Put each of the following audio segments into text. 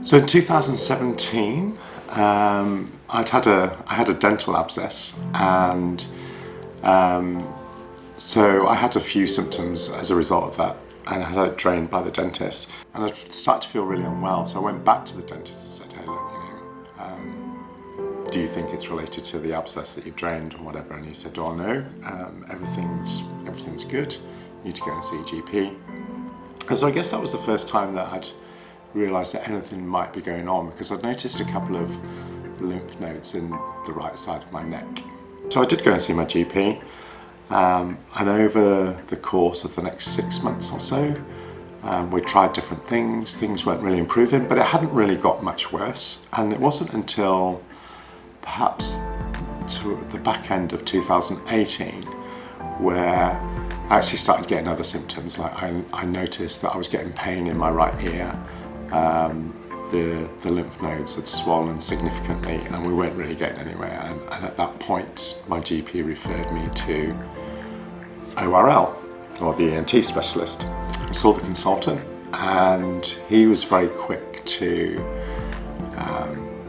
So in 2017, I had a dental abscess, and so I had a few symptoms as a result of that, and I had it drained by the dentist, and I started to feel really unwell. So I went back to the dentist and said, "Hey, look, do you think it's related to the abscess that you've drained or whatever?" And he said, "Oh no, everything's good. You need to go and see a GP." And so I guess that was the first time that I'd realised that anything might be going on, because I'd noticed a couple of lymph nodes in the right side of my neck. So I did go and see my GP, and over the course of the next 6 months or so, we tried different things. Things weren't really improving, but it hadn't really got much worse. And it wasn't until perhaps to the back end of 2018 where I actually started getting other symptoms. Like I noticed that I was getting pain in my right ear. The lymph nodes had swollen significantly, and we weren't really getting anywhere. And at that point, my GP referred me to ORL, or the ENT specialist. I saw the consultant, and he was very quick to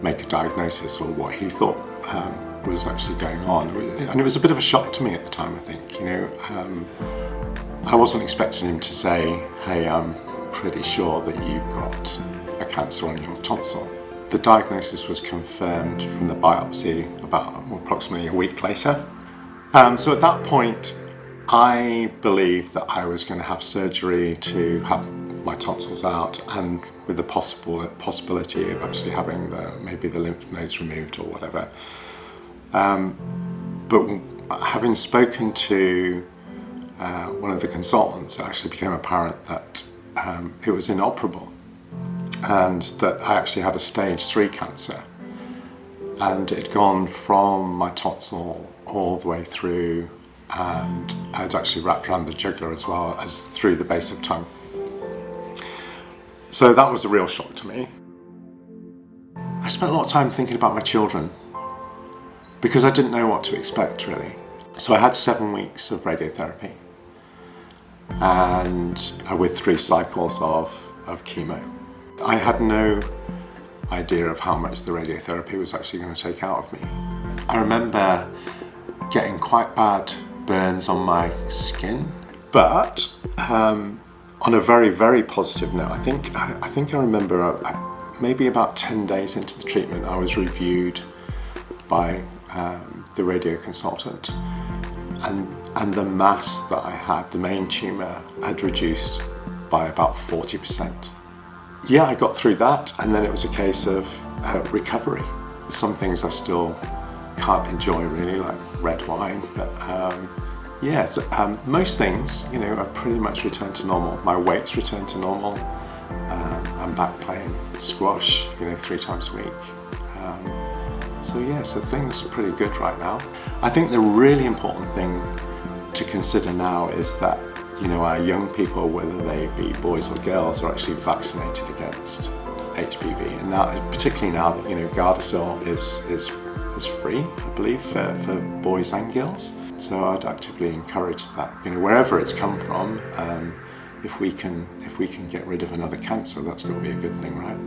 make a diagnosis, or what he thought was actually going on. And it was a bit of a shock to me at the time, I think. I wasn't expecting him to say, "Hey, I'm pretty sure that you've got a cancer on your tonsil." The diagnosis was confirmed from the biopsy about approximately a week later. So at that point, I believed that I was going to have surgery to have my tonsils out, and with the possibility of actually having maybe the lymph nodes removed or whatever. But having spoken to one of the consultants, it actually became apparent that it was inoperable, and that I actually had a stage 3 cancer, and it had gone from my tonsil all the way through, and I'd actually wrapped around the jugular as well as through the base of tongue. So that was a real shock to me. I spent a lot of time thinking about my children, because I didn't know what to expect, really. So I had 7 weeks of radiotherapy, and with 3 cycles of chemo. I had no idea of how much the radiotherapy was actually going to take out of me. I remember getting quite bad burns on my skin, but on a very, very positive note, I think I remember maybe about 10 days into the treatment, I was reviewed by the radio consultant, and the mass that I had, the main tumour, had reduced by about 40%. Yeah, I got through that, and then it was a case of recovery. Some things I still can't enjoy really, like red wine, but most things, have pretty much returned to normal. My weight's returned to normal. I'm back playing squash, 3 times a week. So things are pretty good right now. I think the really important thing to consider now is that, our young people, whether they be boys or girls, are actually vaccinated against HPV. And now, particularly now that, Gardasil is free, I believe, for boys and girls. So I'd actively encourage that, wherever it's come from, if we can get rid of another cancer, that's got to be a good thing, right?